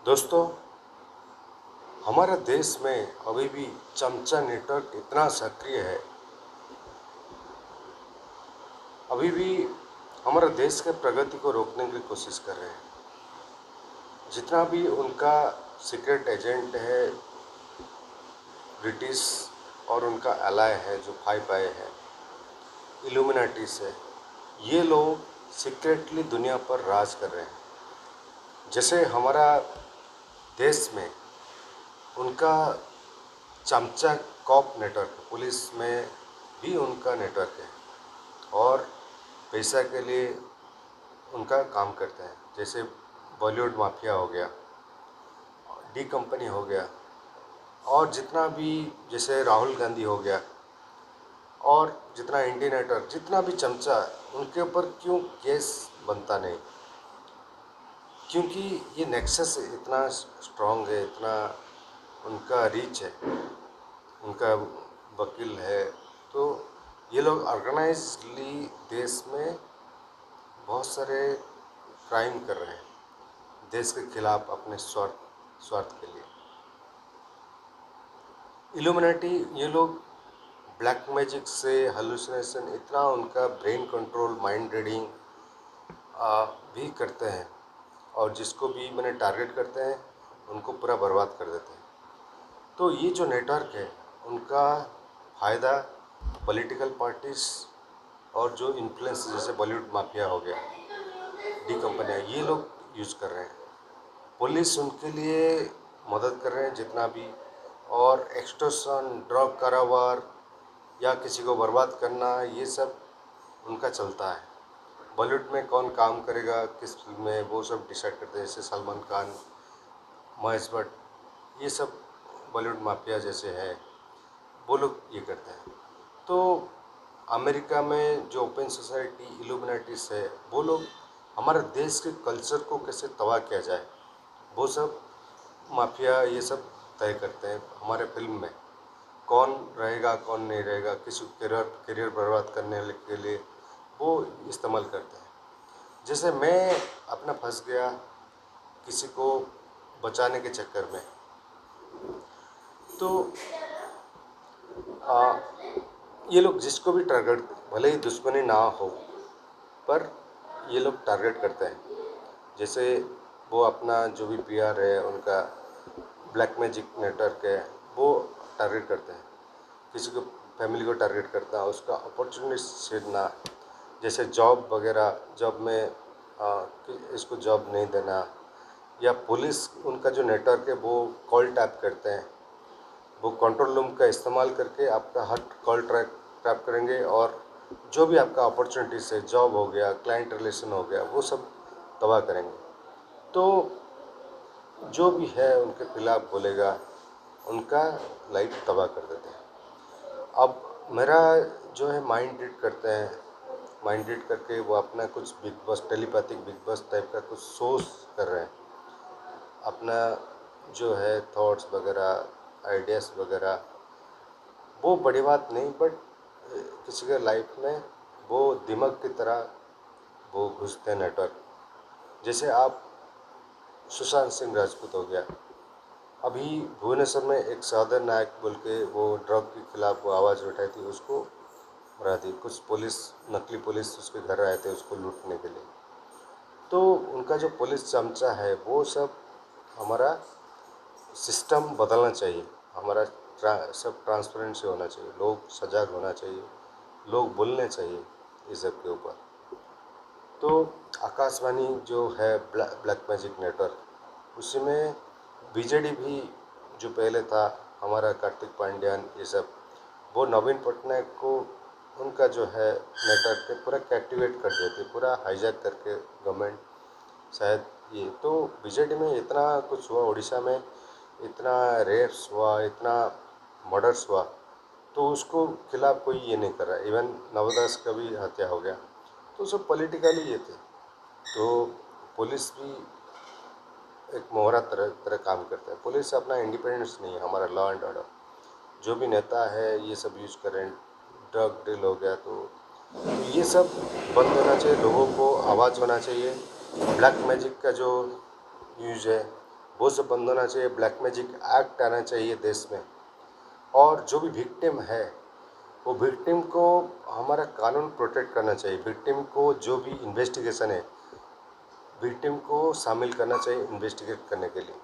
दोस्तों, हमारे देश में अभी भी चमचा नेटवर्क इतना सक्रिय है। अभी भी हमारे देश के प्रगति को रोकने की कोशिश कर रहे हैं। जितना भी उनका सीक्रेट एजेंट है, ब्रिटिश और उनका एलाय है जो फाइव आए है, इल्यूमिनाटी से, ये लोग सीक्रेटली दुनिया पर राज कर रहे हैं। जैसे हमारा देश में उनका चमचा कॉप नेटवर्क, पुलिस में भी उनका नेटवर्क है और पैसा के लिए उनका काम करते हैं। जैसे बॉलीवुड माफिया हो गया, डी कंपनी हो गया, और जितना भी जैसे राहुल गांधी हो गया, और जितना इंडियन नेटवर्क, जितना भी चमचा, उनके ऊपर क्यों केस बनता नहीं? क्योंकि ये नेक्सस इतना स्ट्रांग है, इतना उनका रीच है, उनका वकील है। तो ये लोग ऑर्गेनाइजली देश में बहुत सारे क्राइम कर रहे हैं देश के खिलाफ, अपने स्वार्थ के लिए। इल्यूमिनाटी, ये लोग ब्लैक मैजिक से हेलुसिनेशन, इतना उनका ब्रेन कंट्रोल, माइंड रीडिंग भी करते हैं, और जिसको भी मैंने टारगेट करते हैं उनको पूरा बर्बाद कर देते हैं। तो ये जो नेटवर्क है, उनका फ़ायदा पॉलिटिकल पार्टीज और जो इन्फ्लुएंस, जैसे बॉलीवुड माफिया हो गया, डी कंपनियाँ, ये लोग यूज़ कर रहे हैं। पुलिस उनके लिए मदद कर रहे हैं जितना भी, और एक्सटॉर्शन, ड्रग कारोबार या किसी को बर्बाद करना, ये सब उनका चलता है। बॉलीवुड में कौन काम करेगा किस फिल्म में, वो सब डिसाइड करते हैं। जैसे सलमान खान, महेश भट्ट, ये सब बॉलीवुड माफिया जैसे है, वो लोग ये करते हैं। तो अमेरिका में जो ओपन सोसाइटी इल्यूमिनाटीज है, वो लोग हमारे देश के कल्चर को कैसे तबाह किया जाए, वो सब माफिया ये सब तय करते हैं। हमारे फिल्म में कौन रहेगा कौन नहीं रहेगा, किसी करियर बर्बाद करने के लिए वो इस्तेमाल करते हैं। जैसे मैं अपना फंस गया किसी को बचाने के चक्कर में, तो ये लोग जिसको भी टारगेट, भले ही दुश्मनी ना हो, पर ये लोग टारगेट करते हैं। जैसे वो अपना जो भी पीआर है, उनका ब्लैक मैजिक नेटवर्क है, वो टारगेट करते हैं। किसी को फैमिली को टारगेट करता है, उसका अपॉर्चुनिटी छीनना, जैसे जॉब वगैरह, जॉब में कि इसको जॉब नहीं देना, या पुलिस, उनका जो नेटवर्क है वो कॉल टैप करते हैं। वो कंट्रोल रूम का इस्तेमाल करके आपका हर कॉल ट्रैप करेंगे, और जो भी आपका अपॉर्चुनिटीज़ है, जॉब हो गया, क्लाइंट रिलेशन हो गया, वो सब तबाह करेंगे। तो जो भी है उनके खिलाफ बोलेगा, उनका लाइफ तबाह कर देते हैं। अब मेरा जो है माइंड रीड करते हैं, माइंड रीड करके वो अपना कुछ big boss, telepathic big boss type का कुछ सोच कर रहे हैं। अपना जो है थॉट्स वगैरह, आइडियाज़ वगैरह, वो बड़ी बात नहीं, बट किसी के लाइफ में वो दिमाग की तरह वो घुसते हैं नेटवर्क। जैसे आप सुशांत सिंह राजपूत हो गया, अभी भुवनेश्वर में एक साधन नायक बोल के वो ड्रग के खिलाफ वो आवाज़ उठाई थी, उसको मरा दी। कुछ पुलिस, नकली पुलिस उसके घर आए थे उसको लूटने के लिए। तो उनका जो पुलिस चमचा है, वो सब, हमारा सिस्टम बदलना चाहिए। हमारा सब ट्रांसपेरेंसी होना चाहिए, लोग सजग होना चाहिए, लोग बोलने चाहिए इस सब के ऊपर। तो आकाशवाणी जो है ब्लैक मैजिक नेटवर्क, उसी में बीजेडी भी जो पहले था, हमारा कार्तिक पांड्यान, ये सब, वो नवीन पटनायक को उनका जो है नेटवर्क पे पूरा कैक्टिवेट कर देती, पूरा हाईजैक करके गवर्नमेंट, शायद ये। तो बीजेडी में इतना कुछ हुआ, उड़ीसा में इतना रेप्स हुआ, इतना मर्डर्स हुआ, तो उसको खिलाफ कोई ये नहीं कर रहा। इवन नवदास का भी हत्या हो गया, तो सब पॉलिटिकली ये थे। तो पुलिस भी एक मोहरा तरह तरह काम करता है। पुलिस अपना इंडिपेंडेंस नहीं है। हमारा लॉ एंड ऑर्डर, जो भी नेता है ये सब यूज़ करें, ड्रग डील हो गया, तो ये सब बंद होना चाहिए। लोगों को आवाज़ होना चाहिए। ब्लैक मैजिक का जो यूज है वो सब बंद होना चाहिए। ब्लैक मैजिक एक्ट आना चाहिए देश में। और जो भी विक्टिम है वो विक्टिम को हमारा कानून प्रोटेक्ट करना चाहिए। विक्टिम को जो भी इन्वेस्टिगेशन है विक्टिम को शामिल करना चाहिए इन्वेस्टिगेट करने के लिए।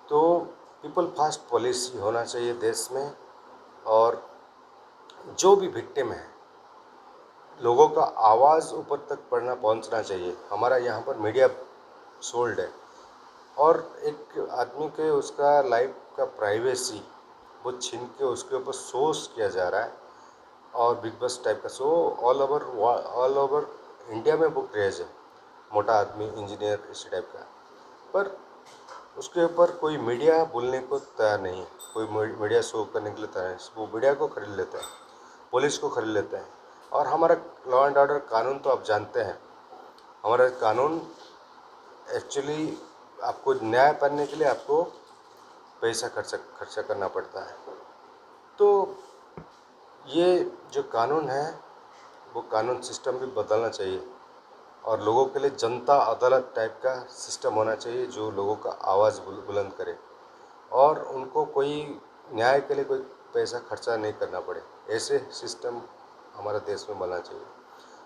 तो पीपल फर्स्ट पॉलिसी होना चाहिए देश में। और जो भी विक्टिम है लोगों का आवाज़ ऊपर तक पहुंचना चाहिए। हमारा यहाँ पर मीडिया सोल्ड है और एक आदमी के उसका लाइफ का प्राइवेसी वो छीन के उसके ऊपर शोज किया जा रहा है। और बिग बॉस टाइप का शो ऑल ओवर इंडिया में वो क्रेज है। मोटा आदमी इंजीनियर इसी टाइप का, पर उसके ऊपर कोई मीडिया बोलने को तैयार नहीं है। कोई मीडिया शो करने के लिए तैयार नहीं। वो मीडिया को खरीद लेते हैं, पुलिस को खरीद लेते हैं। और हमारा लॉ एंड ऑर्डर कानून तो आप जानते हैं। हमारा कानून एक्चुअली आपको न्याय पाने के लिए आपको पैसा खर्चा करना पड़ता है। तो ये जो कानून है वो कानून सिस्टम भी बदलना चाहिए और लोगों के लिए जनता अदालत टाइप का सिस्टम होना चाहिए जो लोगों का आवाज़ बुलंद करे और उनको कोई न्याय के लिए कोई पैसा खर्चा नहीं करना पड़े। ऐसे सिस्टम हमारे देश में बनना चाहिए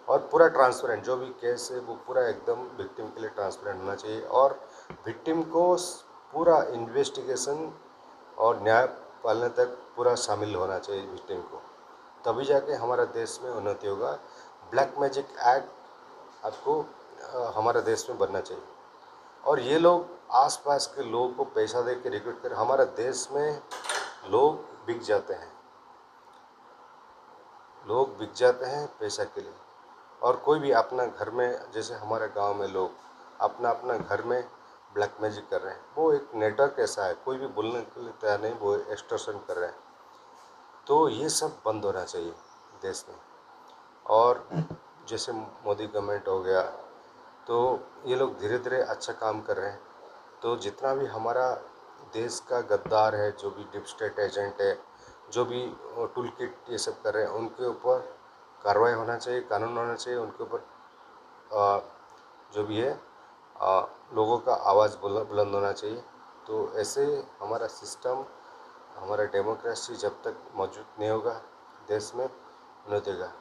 और पूरा ट्रांसपेरेंट जो भी केस है वो पूरा एकदम विक्टिम के लिए ट्रांसपेरेंट होना चाहिए और विक्टिम को पूरा इन्वेस्टिगेशन और न्याय पालने तक पूरा शामिल होना चाहिए विक्टिम को। तभी जाके हमारा देश में उन्नति होगा। ब्लैक मैजिक एक्ट आपको हमारे देश में बनना चाहिए। और ये लोग आसपास के लोगों को पैसा दे के रिक्रूट कर हमारे देश में लोग बिक जाते हैं। लोग बिक जाते हैं पैसा के लिए। और कोई भी अपना घर में, जैसे हमारे गांव में लोग अपना अपना घर में ब्लैक मैजिक कर रहे हैं। वो एक नेटवर्क ऐसा है, कोई भी बोलने के लिए तैयार नहीं, वो एक्सटॉर्शन कर रहे हैं। तो ये सब बंद होना चाहिए देश में। और जैसे मोदी गवर्नमेंट हो गया तो ये लोग धीरे धीरे अच्छा काम कर रहे हैं। तो जितना भी हमारा देश का गद्दार है, जो भी डीप स्टेट एजेंट है, जो भी टूल किट ये सब कर रहे हैं, उनके ऊपर कार्रवाई होना चाहिए, कानून होना चाहिए उनके ऊपर। जो भी है लोगों का आवाज़ बुलंद होना चाहिए। तो ऐसे हमारा सिस्टम, हमारा डेमोक्रेसी जब तक मौजूद नहीं होगा देश में नहीं देगा।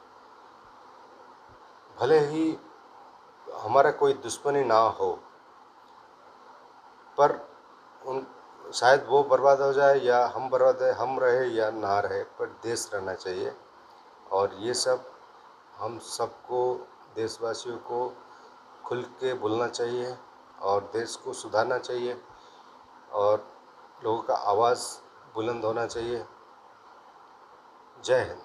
भले ही हमारा कोई दुश्मनी ना हो पर उन शायद वो बर्बाद हो जाए या हम बर्बाद है, हम रहे या ना रहे, पर देश रहना चाहिए। और ये सब हम सबको, देशवासियों को खुल के बोलना चाहिए और देश को सुधारना चाहिए और लोगों का आवाज़ बुलंद होना चाहिए। जय हिंद।